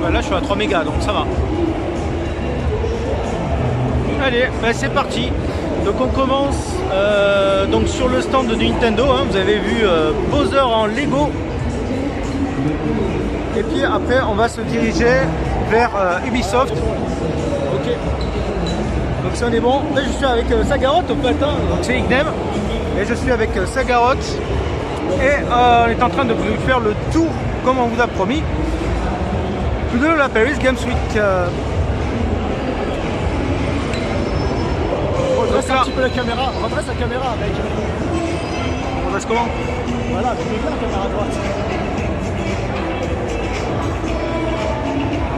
Bah là je suis à 3 mégas donc ça va. Allez, bah c'est parti. Donc on commence donc sur le stand de Nintendo, hein, vous avez vu Bowser en Lego. Et puis après on va se diriger vers Ubisoft. Ok. Donc ça on est bon. Là je suis avec Sagaroth au fait, hein, donc c'est Ignem. Et je suis avec Sagaroth. Et on est en train de vous faire le tour, comme on vous a promis, de la Paris Games Week. Redresse un petit peu la caméra, redresse la caméra mec. On redresse comment? Voilà, tu mets bien la caméra à droite.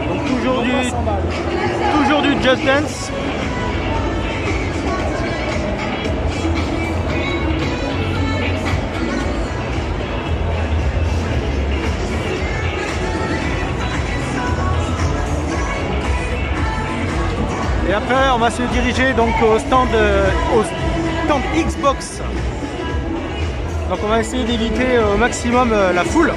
Donc toujours du Just Dance. Et après on va se diriger donc au stand Xbox. Donc on va essayer d'éviter au maximum la foule.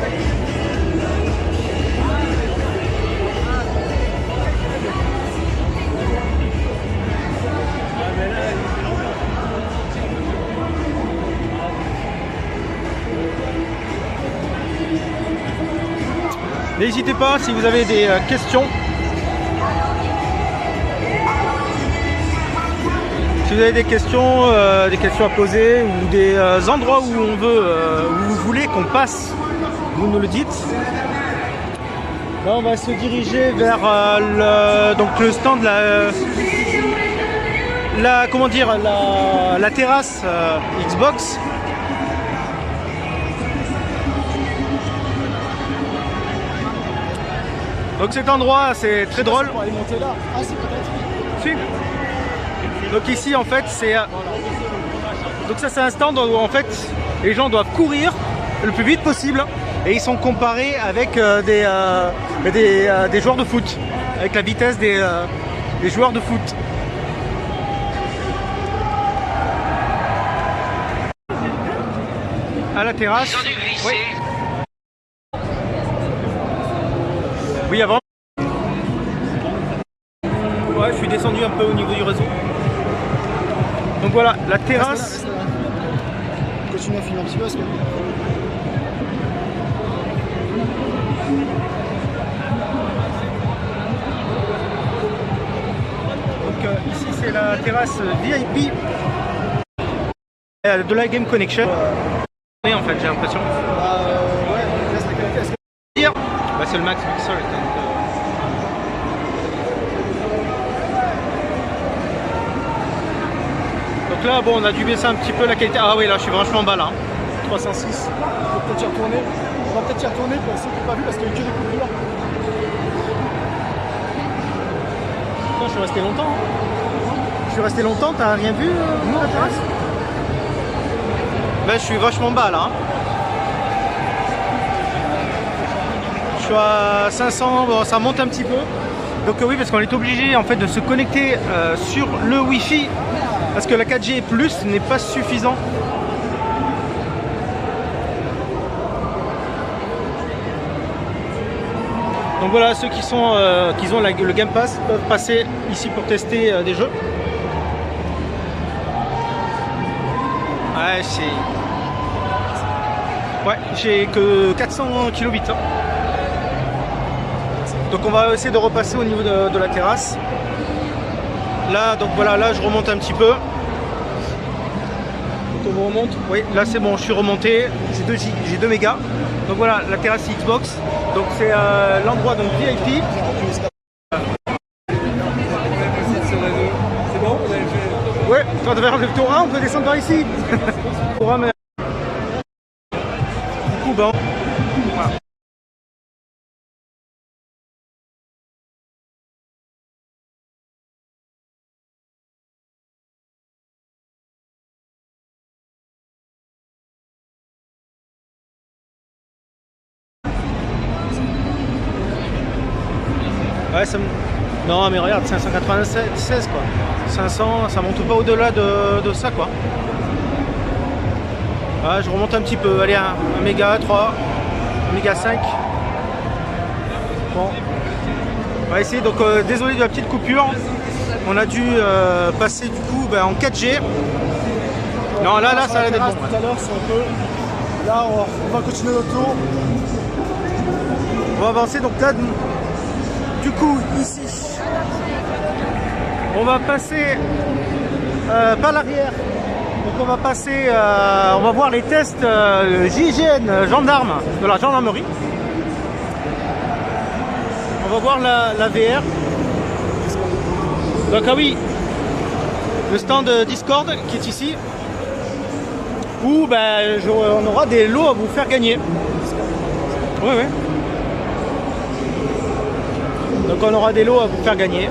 N'hésitez pas si vous avez des questions. Si vous avez des questions à poser ou des endroits où on veut, où vous voulez qu'on passe, vous nous le dites. Là, on va se diriger vers le stand, la terrasse Xbox. Donc cet endroit, c'est très drôle. On va aller monter là. Ah, c'est peut-être. Si. Donc ici en fait c'est donc ça c'est un stand où en fait les gens doivent courir le plus vite possible et ils sont comparés avec des joueurs de foot, avec la vitesse des joueurs de foot. À la terrasse. Oui. Oui avant. Ouais, je suis descendu un peu au niveau du réseau. Donc voilà, la terrasse. Continue à filmer un petit peu parce que... Donc ici c'est la terrasse VIP de la Game Connection. Oui en fait j'ai l'impression. ouais, laisse la qualité. Est-ce que... Bah, c'est le max pixel. Donc là, bon, on a dû baisser un petit peu la qualité. Ah oui, là, je suis vachement bas là. 306. On peut peut-être y retourner. On va peut-être y retourner pour ceux qui n'ont pas vu parce qu'il y a eu que des coupures. Putain, je suis resté longtemps. Je suis resté longtemps, t'as rien vu la terrasse? Ben, je suis vachement bas là. Je suis à 500, bon, ça monte un petit peu. Donc oui, parce qu'on est obligé en fait de se connecter sur le Wi-Fi. Parce que la 4G plus n'est pas suffisant. Donc voilà, ceux qui ont le Game Pass peuvent passer ici pour tester des jeux. Ouais, j'ai que 400 kilobits. Hein. Donc on va essayer de repasser au niveau de la terrasse. Là, donc voilà, là je remonte un petit peu. Donc on remonte. Oui, là c'est bon, je suis remonté. J'ai 2 mégas. Donc voilà, la terrasse Xbox. Donc c'est l'endroit donc VIP. C'est bon, vous avez fait... Ouais, on devait faire le tour 1, on peut descendre par ici. Du coup, ben... Voilà. Ouais, ça me... Non, mais regarde, 596 quoi. 500, ça monte pas au-delà de ça quoi. Ouais, je remonte un petit peu. Allez, 1 méga 3, 1 méga 5. Bon. On va essayer, donc désolé de la petite coupure. On a dû passer du coup en 4G. Non, là ça allait être bon. Tout à l'heure, c'est un peu. Là, on va continuer notre tour. On va avancer, donc là, du coup, ici, on va passer par l'arrière. Donc on va passer, on va voir les tests GIGN gendarme de la gendarmerie. On va voir la VR. Donc ah oui, le stand Discord qui est ici, où on aura des lots à vous faire gagner. Ouais. Donc on aura des lots à vous faire gagner.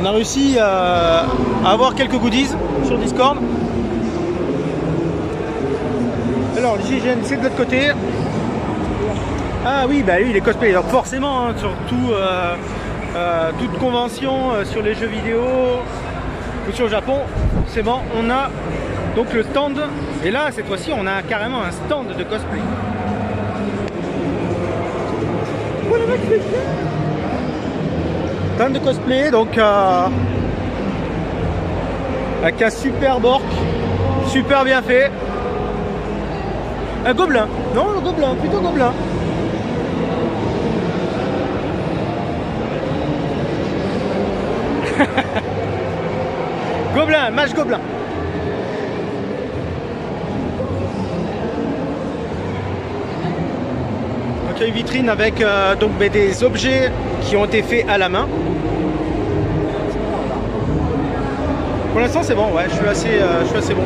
On a réussi à avoir quelques goodies sur Discord. Alors le GIGN c'est de l'autre côté. Ah oui, lui il est cosplay. Donc forcément, surtout toute convention sur les jeux vidéo ou sur le Japon, c'est bon, on a donc le stand. Et là cette fois-ci on a carrément un stand de cosplay. Oh, le mec, stand de cosplay, donc avec un super bork, super bien fait. Un gobelin, non, le gobelin, plutôt gobelin. Gobelin, mage gobelin. Donc il y a une vitrine avec des objets qui ont été faits à la main. Pour l'instant c'est bon, ouais, je suis assez bon.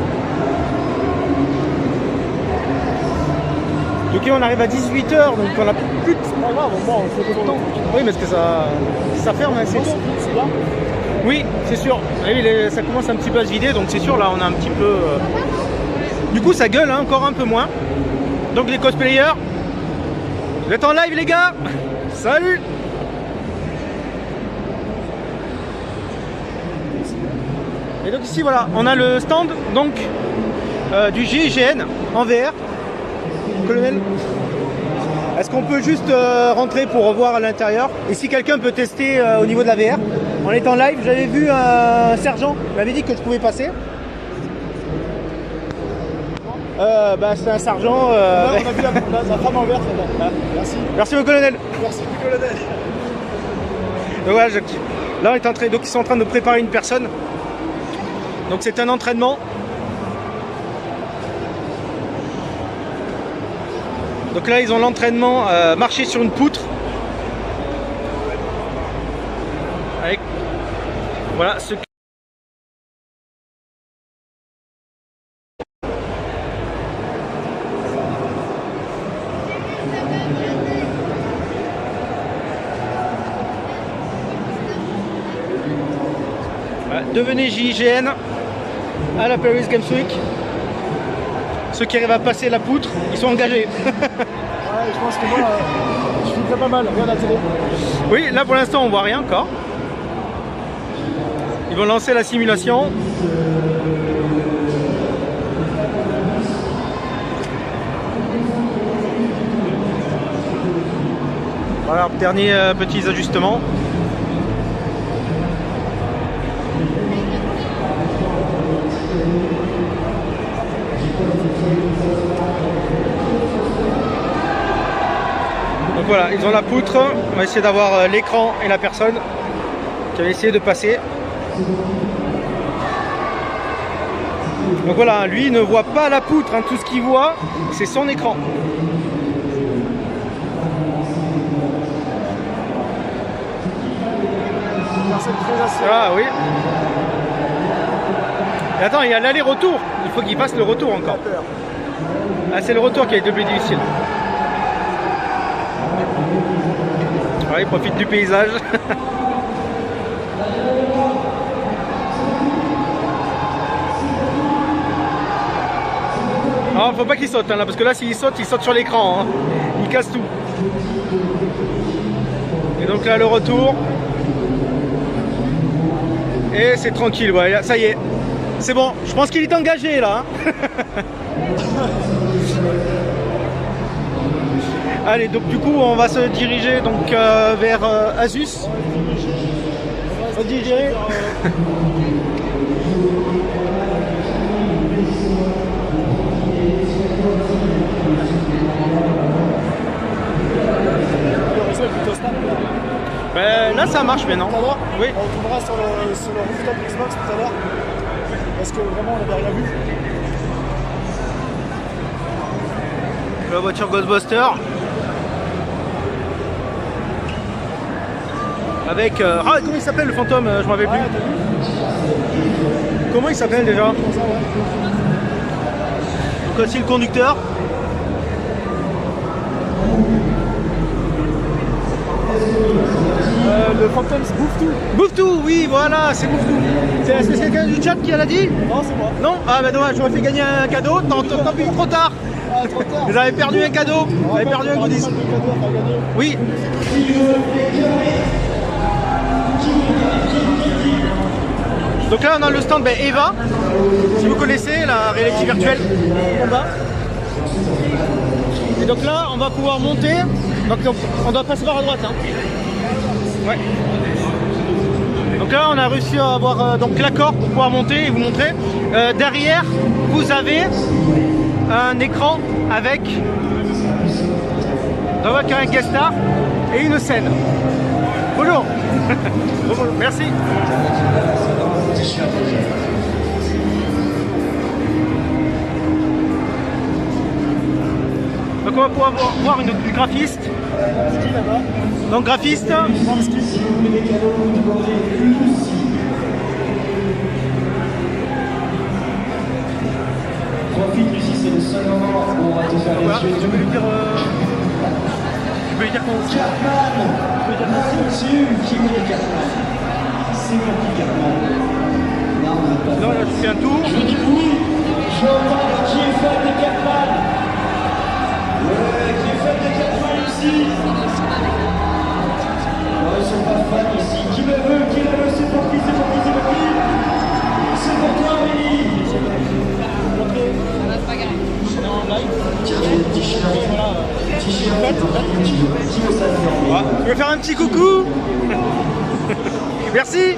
Ok, on arrive à 18 h, donc on a plus de... C'est pas grave, bon, on fait de temps. Oui, parce que ça ferme, hein, c'est là. Oui, c'est sûr. Oui, ça commence un petit peu à se vider, donc c'est sûr, là on a un petit peu... Du coup ça gueule hein, encore un peu moins. Donc les cosplayers, vous êtes en live les gars. Salut. Et donc ici voilà, on a le stand donc du GIGN en VR. Colonel, est-ce qu'on peut juste rentrer pour revoir à l'intérieur? Et si quelqu'un peut tester au niveau de la VR? On est en live, j'avais vu un sergent, il m'avait dit que je pouvais passer. C'est un sergent. Là, on a vu la femme en vert, c'est bon. Merci. Merci mon colonel. Merci, colonel. Donc, voilà, là, ils sont en train de préparer une personne. Donc c'est un entraînement. Donc là, ils ont l'entraînement marcher sur une poutre. Avec voilà ce voilà, devenez GIGN à la Paris Games Week. Ceux qui arrivent à passer la poutre, ils sont engagés. Ouais, je pense que moi, je filmerais pas mal, regarde la télé. Oui, là pour l'instant on voit rien encore. Ils vont lancer la simulation. Voilà, dernier petits ajustements. Donc voilà, ils ont la poutre. On va essayer d'avoir l'écran et la personne qui avait essayé de passer. Donc voilà, lui il ne voit pas la poutre, hein. Tout ce qu'il voit c'est son écran. Ah oui. Et attends, il y a l'aller-retour. Il faut qu'il fasse le retour encore. Ah, c'est le retour qui est le plus difficile. Ouais, il profite du paysage. Ah, faut pas qu'il saute hein, là, parce que là s'il saute, il saute sur l'écran. Hein. Il casse tout. Et donc là le retour. Et c'est tranquille, ouais, ça y est. C'est bon, je pense qu'il est engagé là. Hein. Allez, donc du coup, on va se diriger donc vers Asus. On va se diriger. Ben, là, ça marche maintenant. Tout à l'heure, Oui. on retournera sur le rooftop Xbox tout à l'heure. Parce que vraiment, on n'avait rien vu. La voiture Ghostbuster. Avec... Ah, comment il s'appelle le fantôme? Je m'en rappelle plus. Ah, t'as vu? Comment il s'appelle déjà? Comme ça, ouais. Donc aussi le conducteur. Le Phantom bouffe tout. Bouffe tout, oui, voilà, c'est bouffe tout. C'est quelqu'un du chat qui l'a dit? Non, c'est moi. Non? Ah bah dommage, j'aurais fait gagner un cadeau, tant pis, trop tard. Ah, trop tard. Vous avez perdu un cadeau. Vous avez perdu un goodies. Oui. Donc là on a le stand Eva, si vous connaissez la réalité virtuelle combat. Et donc là on va pouvoir monter, donc on doit passer par à droite. Hein. Ouais. Donc là on a réussi à avoir donc l'accord pour pouvoir monter et vous montrer. Derrière vous avez un écran avec un guest star et une scène. Bonjour. Bonjour. Merci. Donc on va pouvoir voir une graphiste. Donc graphiste. Profite, Lucie, c'est le seul moment où on va te faire Voilà, les yeux. tu peux lui dire qu'on... Cartman, là-dessus, qui est Cartman? C'est pour qui Cartman? Non, on n'a pas. Non, là je fais un tour. Je dis oui, je entends qui est fan de Cartman. Ouais, qui est fan de Cartman ici? Non, ils sont pas fans ici. Qui le veut? Qui le veut? C'est pour qui? C'est pour qui? C'est pour qui? C'est pour toi, Amélie. Je vais faire un petit coucou. Merci.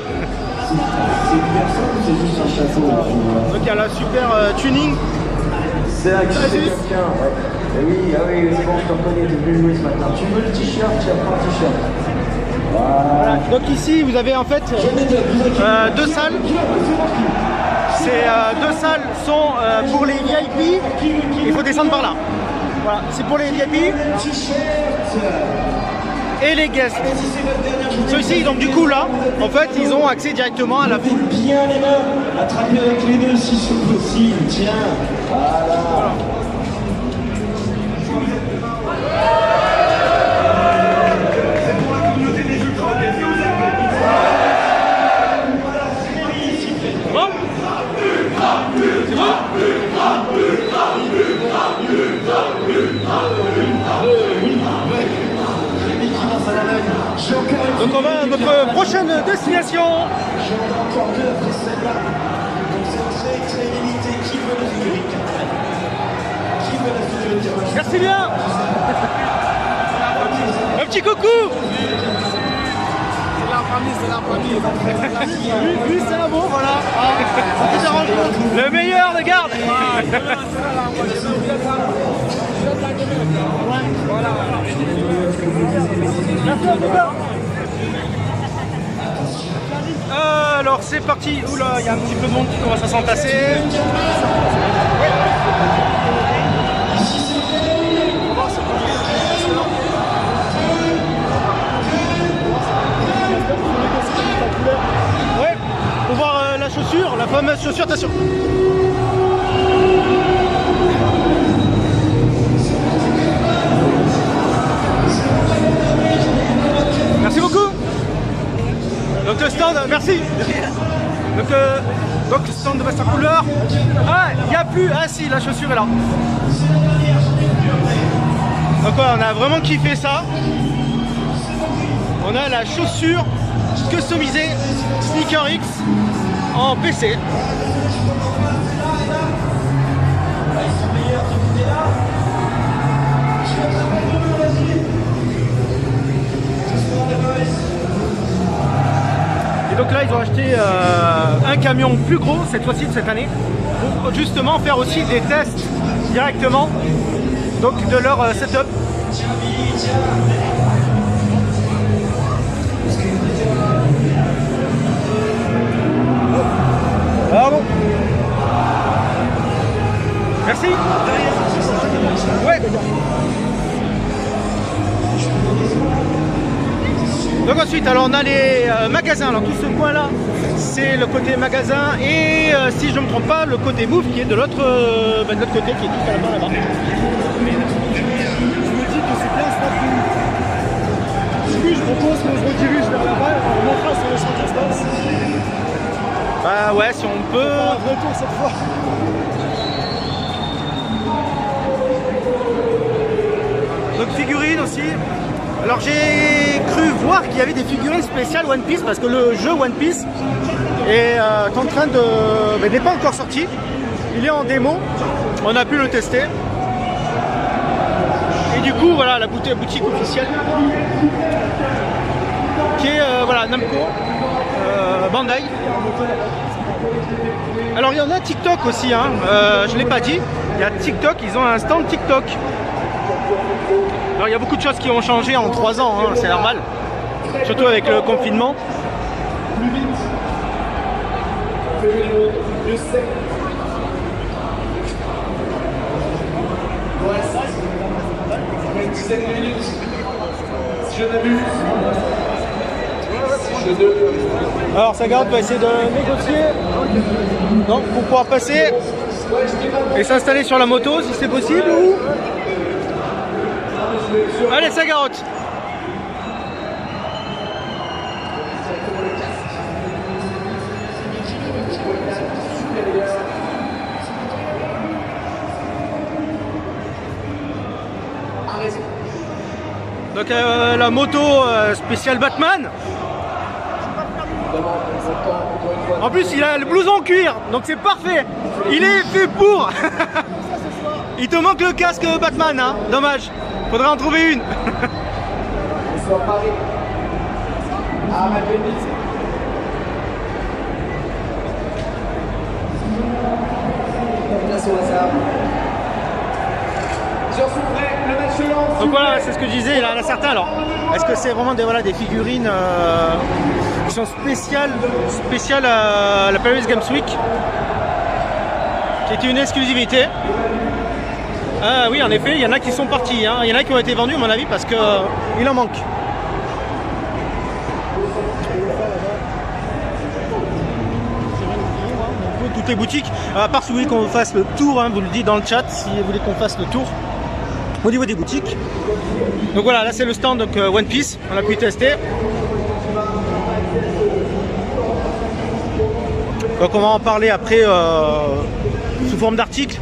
Donc il y a la super tuning. C'est un quelqu'un, ouais. Eh oui, ah oui, c'est bon, je te reconnais, t'es venu jouer ce matin. Tu veux le t-shirt, tu prends le t-shirt. Voilà. Donc ici vous avez en fait deux salles. Ces deux salles sont pour les VIP. Il faut descendre par là. Voilà, c'est pour les VIP et les guests. Ceux-ci, donc du coup là, en fait, ils ont accès directement à la foule. Bien les mains, attrapez avec les deux si c'est possible, tiens. Voilà. Bon, c'est bon. Donc on va à notre prochaine destination. J'en ai encore deux après celle-là. Donc c'est très limité. Qui veut la figurine? Qui veut la figurine? Merci bien. Un petit coucou. C'est la famille. Lui, c'est un bon, voilà. Le meilleur de garde. Alors c'est parti. Oula, il y a un petit peu de monde qui commence à s'entasser. Ouais, pour voir la chaussure, la fameuse chaussure, attention. Merci beaucoup. Donc le stand, merci. Donc le stand de Master Couleur. Ah, il n'y a plus. Ah si, la chaussure est là. Donc ouais, on a vraiment kiffé ça. On a la chaussure customisée Sneaker X en PC. Et donc là, ils ont acheté un camion plus gros cette fois-ci de cette année pour justement faire aussi des tests directement donc de leur setup. Bravo. Merci. Ouais. Donc ensuite, alors on a les magasins. Alors tout ce coin-là, c'est le côté magasin et si je ne me trompe pas, le côté move qui est de l'autre côté, qui est tout là-bas. Je me dis que c'est bien Snap View. Oui, je propose qu'on se redirige vers là-bas, on montera sur le centre espace. Bah ouais, si on peut. Un vrai tour cette fois. Donc figurines aussi. Alors j'ai cru voir qu'il y avait des figurines spéciales One Piece parce que le jeu One Piece est en train de... mais n'est pas encore sorti. Il est en démo. On a pu le tester. Et du coup voilà la boutique officielle qui est voilà Namco, Bandai. Alors il y en a TikTok aussi, hein. Je ne l'ai pas dit. Il y a TikTok, ils ont un stand TikTok. Alors il y a beaucoup de choses qui ont changé en 3 ans, hein, c'est normal. Surtout avec le confinement. Alors Sagarot va essayer de négocier donc, pour pouvoir passer et s'installer sur la moto si c'est possible ou... Allez Sagarot. Donc la moto spéciale Batman. En plus il a le blouson en cuir, donc c'est parfait. Il est fait pour. Il te manque le casque Batman, hein. Dommage. Faudrait en trouver une. Donc voilà, c'est ce que je disais, il y en a certains. Alors, est-ce que c'est vraiment des, voilà, des figurines qui sont spéciales à la Paris Games Week, qui est une exclusivité? Ah oui, en effet, il y en a qui sont partis, hein. Il y en a qui ont été vendus à mon avis parce que il en manque. Toutes les boutiques, à part si vous voulez qu'on fasse le tour, hein, vous le dites dans le chat si vous voulez qu'on fasse le tour au niveau des boutiques. Donc voilà, là c'est le stand donc, One Piece, on a pu tester. Donc on va en parler après sous forme d'article.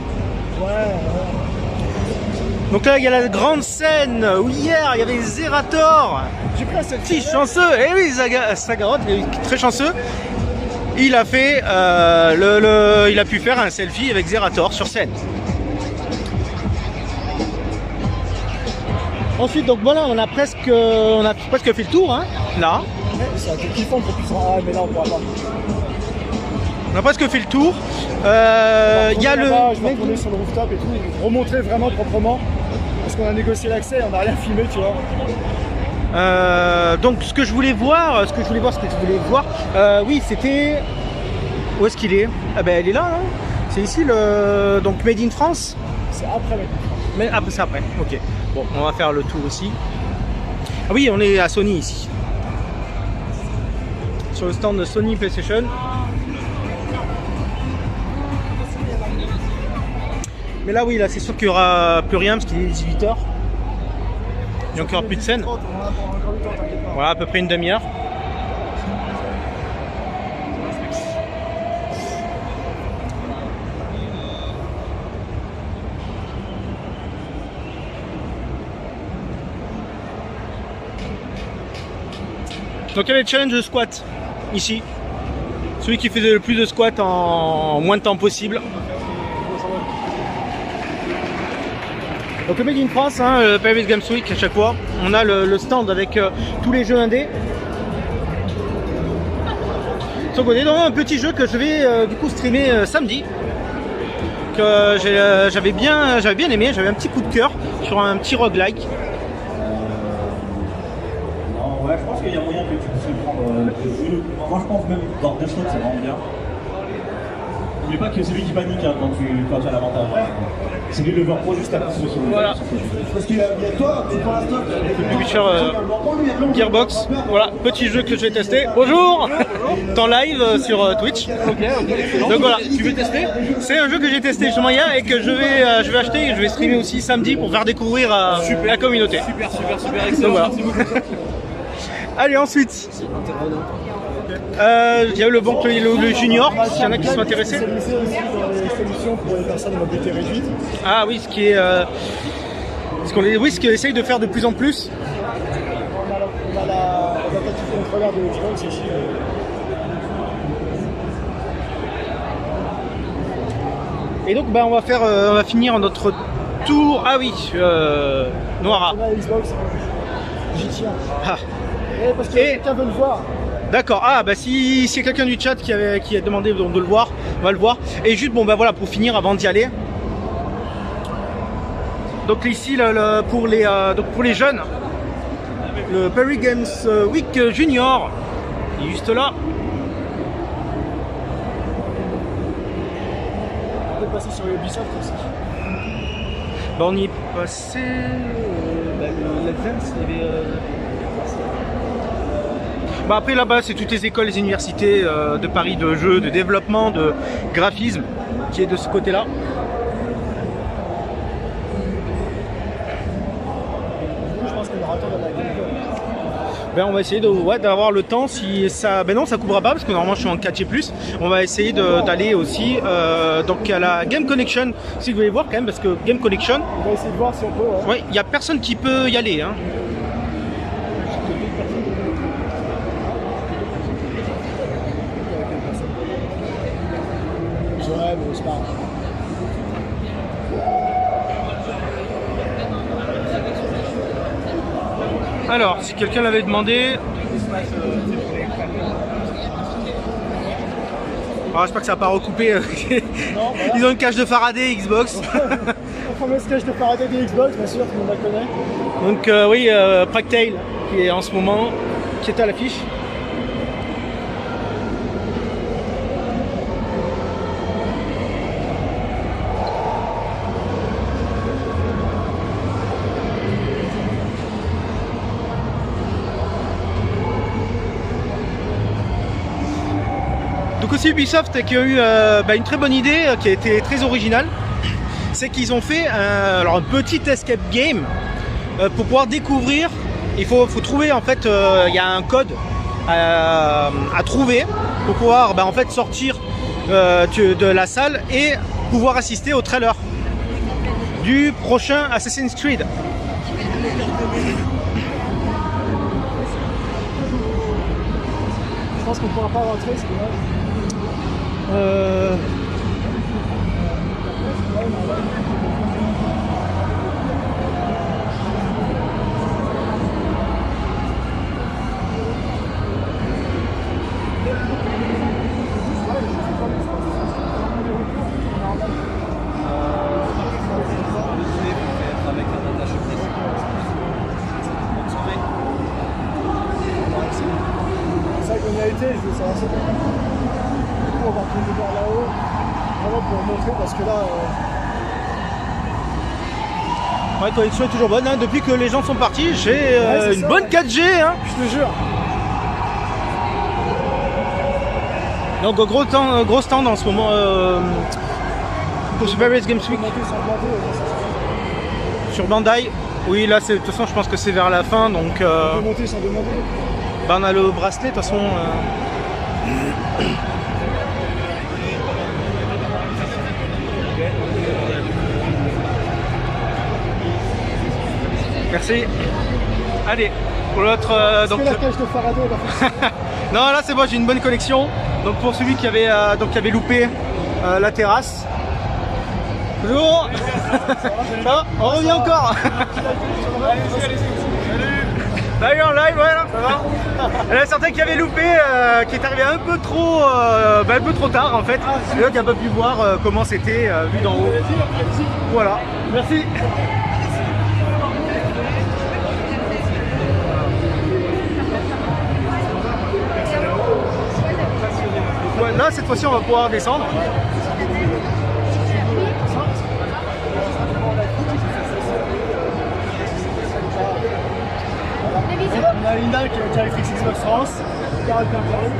Donc là il y a la grande scène où hier il y avait Zerator. J'ai pris un selfie. Si chanceux, et oui Sagarot est très chanceux. Il a fait il a pu faire un selfie avec Zerator sur scène. Ensuite donc voilà on a presque fait le tour, hein, là. Ça a été kiffant qu'on puisse en... Ah mais là on pourra pas. On a presque fait le tour. Il y a le... Je vais retourner sur le rooftop et tout, remontrer vraiment proprement. Parce qu'on a négocié l'accès, on n'a rien filmé, tu vois. Donc ce que je voulais voir, oui c'était... Où est-ce qu'il est? Ah ben elle est là, non? C'est ici le... Donc Made in France. C'est après Made in France. Mais après c'est après, ok. Bon, on va faire le tour aussi. Ah oui, on est à Sony ici. Sur le stand de Sony PlayStation. Mais là oui, là c'est sûr qu'il n'y aura plus rien parce qu'il est 18h. Il n'y a encore plus de scène. Voilà, à peu près une demi-heure. Donc il y avait le challenge de squat ici. Celui qui faisait le plus de squat en moins de temps possible. Donc le Made in France, hein, le Paris Games Week à chaque fois, on a le stand avec tous les jeux indés. Sans côté, donc un petit jeu que je vais du coup streamer samedi. Que j'avais bien aimé, j'avais un petit coup de cœur sur un petit roguelike. Non, ouais, je pense qu'il y a moyen que tu puisses le prendre. Moi je pense même dans Death Note c'est vraiment bien. N'oublie pas que c'est lui qui panique hein, quand tu as l'avantage. C'est lui le voir pro juste après sur le. Voilà. Parce qu'il y a toi, et pour l'instant, Gearbox, voilà, petit jeu que je vais tester. Bonjour. En live sur Twitch. Donc voilà, tu veux tester? C'est un jeu que j'ai testé justement hier et que je vais acheter et je vais streamer aussi samedi pour faire découvrir à la communauté. Super, excellent. Voilà. Merci beaucoup. Allez, ensuite. Il y a le banc le junior, s'il y en a qui sont intéressés. C'est aussi dans les solutions pour les personnes à mobilité réduite. Ah oui, ce qu'on essaye de faire de plus en plus. On a l'adaptatif contrôleur de Xbox aussi. Et donc on va finir notre tour. Ah oui, Noira. On a Xbox, j'y tiens. Ah. Parce que quelqu'un veut le voir. D'accord, ah bah si c'est quelqu'un du chat qui a demandé de le voir, on va le voir. Et juste bon bah voilà, pour finir avant d'y aller. Donc ici pour les jeunes, le Paris Games Week Junior, il est juste là. On peut passer sur Ubisoft aussi. Bah on y est passé. L'Advance, il y avait. Bah après là-bas c'est toutes les écoles, les universités de Paris de jeux, de développement, de graphisme qui est de ce côté-là. Je pense qu'on aura le temps d'aller à la Gamecube. Ben on va essayer d'avoir le temps si ça. Ben non ça couvrira pas parce que normalement je suis en 4G+. On va essayer d'aller aussi donc à la Game Connection si vous voulez voir quand même parce que Game Connection. On va essayer de voir si on peut. Ouais. Ouais, il n'y a personne qui peut y aller hein. Ouais, mais c'est pas grave. Alors, si quelqu'un l'avait demandé. Alors, j'espère que ça va pas recouper. Non, voilà. Ils ont une cage de Faraday Xbox. Le fameux sketch de Faraday de Xbox, bien sûr, tout le monde la connaît. Donc oui, Practail qui est en ce moment, qui est à l'affiche. Donc aussi Ubisoft qui a eu une très bonne idée, qui a été très originale, c'est qu'ils ont fait un petit escape game pour pouvoir découvrir. Il faut trouver en fait, il y a un code à trouver pour pouvoir en fait sortir de la salle et pouvoir assister au trailer du prochain Assassin's Creed. Je pense qu'on pourra pas rentrer, c'est dommage. C'est vrai qu'on y a été, je veux savoir ça. Du coup, on va retourner voir là-haut, vraiment pour montrer parce que là. Ouais, la connexion est toujours bonne, hein. Depuis que les gens sont partis, j'ai une bonne 4G. Hein. Je te jure. Donc gros stand en ce moment pour Super Games Week sur Bandai. Oui, là de toute façon je pense que c'est vers la fin, donc Monter sans demander. on a le bracelet de toute façon. Merci. Allez, pour l'autre. Donc la cage de Faraday là. Non, là c'est bon, j'ai une bonne connexion. Donc pour celui qui avait loupé la terrasse. Bonjour. Ça va? On revient encore. Salut en live, ouais, là. Ça va? Il y en a certains qui avaient loupé, qui est arrivé un peu trop tard en fait. Et l'autre qui n'a pas pu voir comment c'était vu d'en haut. Voilà. Merci. Ouais, là, cette fois-ci, on va pouvoir descendre. On a Linda qui est avec Xbox France, Carole Perpel,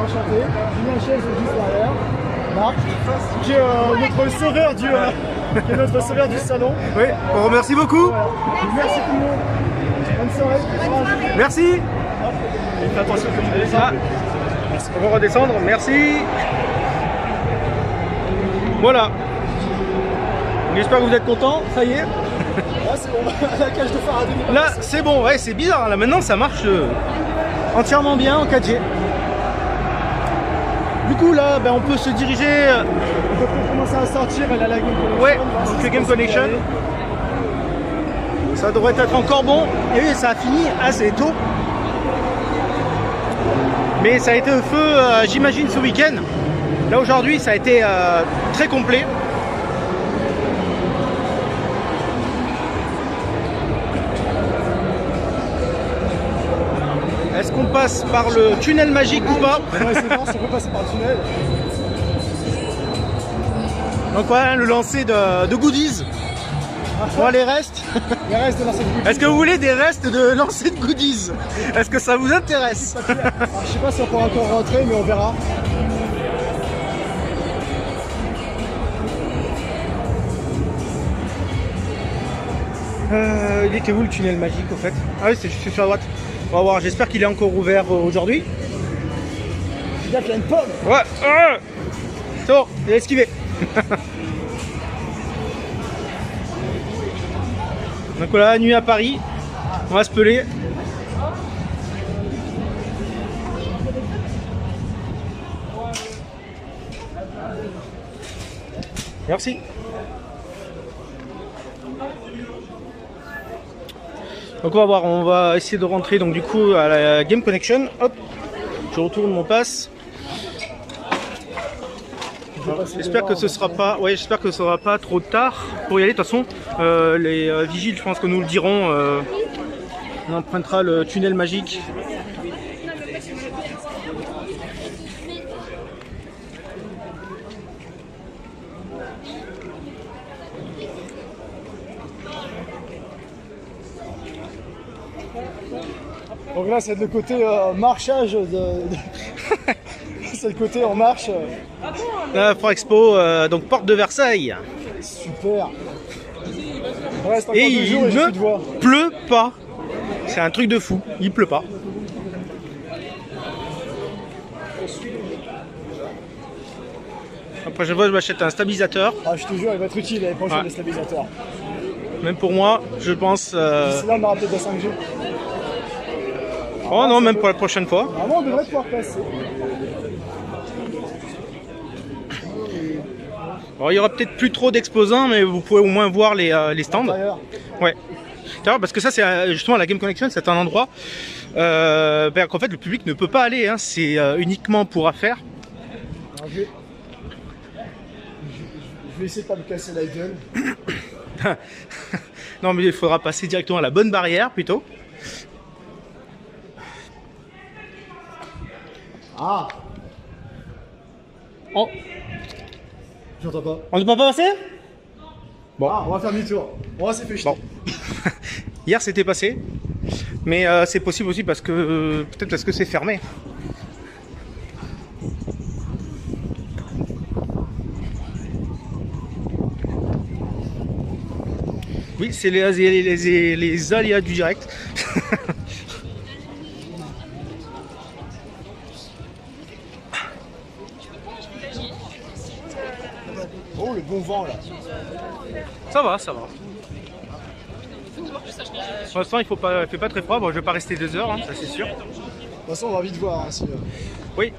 enchanté, Julien Chaise juste derrière, Marc, qui est notre sauveur du salon. Oui, on remercie beaucoup. Voilà. Merci tout le monde. Bonne soirée. Merci. Et fais attention que tu descends. On va redescendre, merci. Voilà. J'espère que vous êtes contents, ça y est. Là c'est bon, la cage de Faraday. Là, c'est bon, ouais, c'est bizarre. Là, maintenant, ça marche entièrement bien en 4G. Du coup, là, ben, on peut se diriger. On peut peut-être commencer à sortir, elle a la Game Connection. Ouais, voir si donc c'est Game possible Connection. d'y aller. Ça devrait être encore bon. Et oui, ça a fini assez tôt. Mais ça a été au feu, j'imagine, ce week-end. Là, aujourd'hui, ça a été très complet. Est-ce qu'on passe par le tunnel magique ou pas? On va essayer de voir si on peut passer par le tunnel. Donc voilà, le lancer de goodies. Voilà les restes. Les restes de la scène. Est-ce que vous voulez des restes de lancer de goodies? Est-ce que ça vous intéresse? Alors, je sais pas si on pourra encore rentrer, mais on verra. Il était où le tunnel magique au fait? Ah oui, c'est juste sur la droite. On va voir, j'espère qu'il est encore ouvert aujourd'hui. Je dis qu'il y a une pomme. Ouais, c'est bon, il a esquivé. Donc voilà, nuit à Paris, on va se peler. Merci. Donc on va voir, on va essayer de rentrer donc du coup à la Game Connection. Hop, je retourne mon pass. J'espère que ce sera pas, ouais, j'espère que ce sera pas trop tard pour y aller. De toute façon, les vigiles, je pense que nous le diront. On empruntera le tunnel magique. Donc là, c'est le côté marchage c'est le côté en marche. La Forexpo, donc porte de Versailles. Super. Il reste encore Et 2 jours il et j'ai plus de voix. ne pleut pas. C'est un truc de fou. Il pleut pas. La prochaine fois, je m'achète un stabilisateur. Ah, je te jure, il va être utile l'année prochaine, Ouais. le stabilisateur. Même pour moi, je pense. D'ici là, on aura peut-être la 5G. Oh non, même pour la prochaine fois. Vraiment, on devrait pouvoir passer. Bon, il y aura peut-être plus trop d'exposants, mais vous pouvez au moins voir les stands. D'ailleurs, Ouais. D'ailleurs, parce que ça, c'est justement la Game Connection, c'est un endroit qu'en fait le public ne peut pas aller. Hein. C'est uniquement pour affaires. alors, je vais essayer de pas me casser la gueule. Non, mais il faudra passer directement à la bonne barrière plutôt. Ah, Oh, j'entends pas. on ne peut pas passer? Bon. Ah, on va faire demi-tour. On va s'est fait jeter. Bon. Hier c'était passé, mais c'est possible aussi parce que peut-être parce que c'est fermé. Oui, c'est les aléas du direct. Oh, le bon vent là. Ça va, ça va. Pour l'instant, il fait pas très froid. Bon, je vais pas rester 2 heures, hein, ça c'est sûr. De toute façon, on va vite voir. Hein, si, Oui.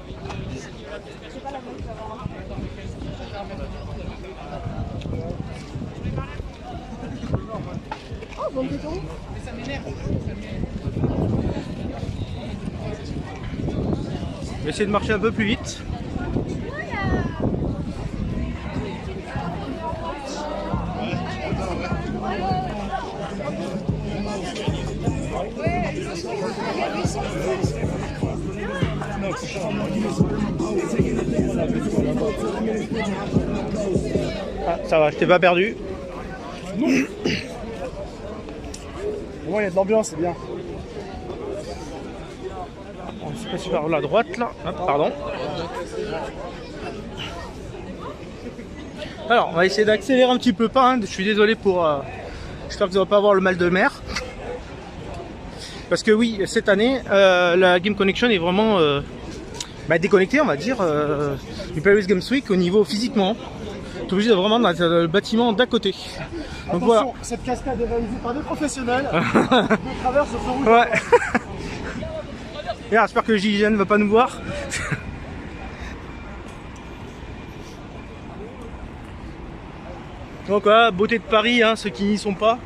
bande de cons. Je vais essayer de marcher un peu plus vite. Ah, ça va, je t'ai pas perdu. Au moins il y a de l'ambiance, c'est bien. On se passe par la droite là. Ah, pardon. Alors, on va essayer d'accélérer un petit peu pas. Hein. Je suis désolé pour. J'espère que vous n'allez pas avoir le mal de mer. Parce que oui, cette année, la Game Connection est vraiment déconnectée, on va dire, du Paris Games Week au niveau physiquement. Tu es obligé de vraiment dans le bâtiment d'à côté. Donc Attention, voilà. cette cascade est réalisée par des professionnels. De travers sur ce rouge. Ouais. Et alors, j'espère que JGN ne va pas nous voir. Donc voilà, beauté de Paris, hein, ceux qui n'y sont pas,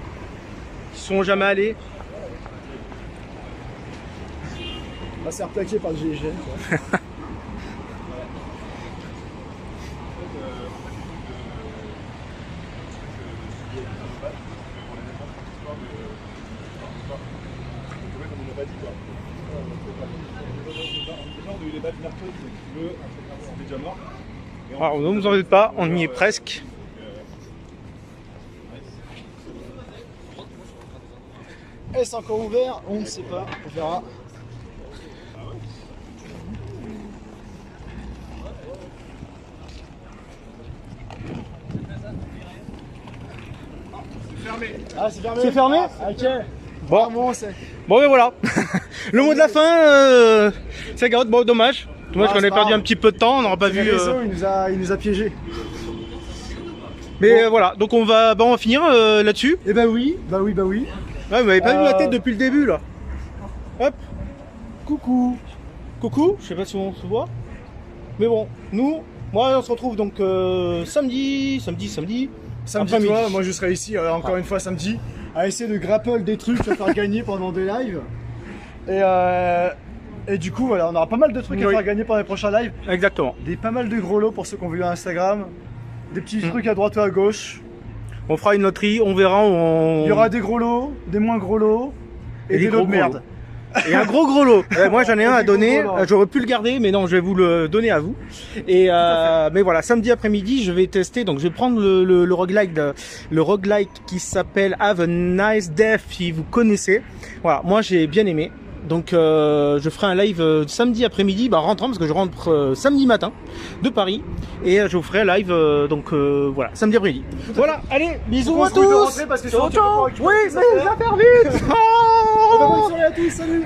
qui sont jamais allés. On va se faire plaquer par le GIGN. Alors ne vous en faites pas, on y est presque. Est-ce encore ouvert? On ne sait pas, on verra. Ah, c'est fermé. C'est fermé? Ok. Bon, c'est. bon ben voilà. Le mot de la fin, c'est Garotte, bon dommage. Dommage Ah, qu'on c'est ait pas perdu grave. un petit peu de temps, on n'aura pas Les vu. réseaux, il nous a piégés. Mais voilà, donc on va finir là-dessus. Eh ben oui, bah oui. Ouais, vous m'avez pas vu ma tête depuis le début là. Hop, Coucou. coucou, je sais pas si on se voit. Mais bon, moi on se retrouve donc samedi. Samedi, Après-midi. toi, moi je serai ici encore une fois samedi à essayer de grapple des trucs à faire gagner pendant des lives. Et du coup, voilà, on aura pas mal de trucs à Oui. faire gagner pendant les prochains lives. Exactement. Pas mal de gros lots pour ceux qui ont vu Instagram. Des petits trucs à droite ou à gauche. On fera une loterie, on verra. Il y aura des gros lots, des moins gros lots et des gros lots de merde. Et un gros lot. Moi j'en ai un à Des gros donner. lots, là. J'aurais pu le garder, mais non, je vais vous le donner à vous. Et mais voilà, samedi après-midi, je vais tester. Donc je vais prendre le roguelike qui s'appelle Have a Nice Death, si vous connaissez. Voilà, moi j'ai bien aimé. Donc je ferai un live samedi après-midi, rentrant parce que je rentre samedi matin de Paris et je vous ferai un live voilà, samedi après-midi. Voilà, allez, bisous On à se couille de tous. rentrer parce que Ciao, sinon tu peux ciao. pas récupérer Oui, tes mais affaires. je vais faire vite. Bonne soirée à tous, salut.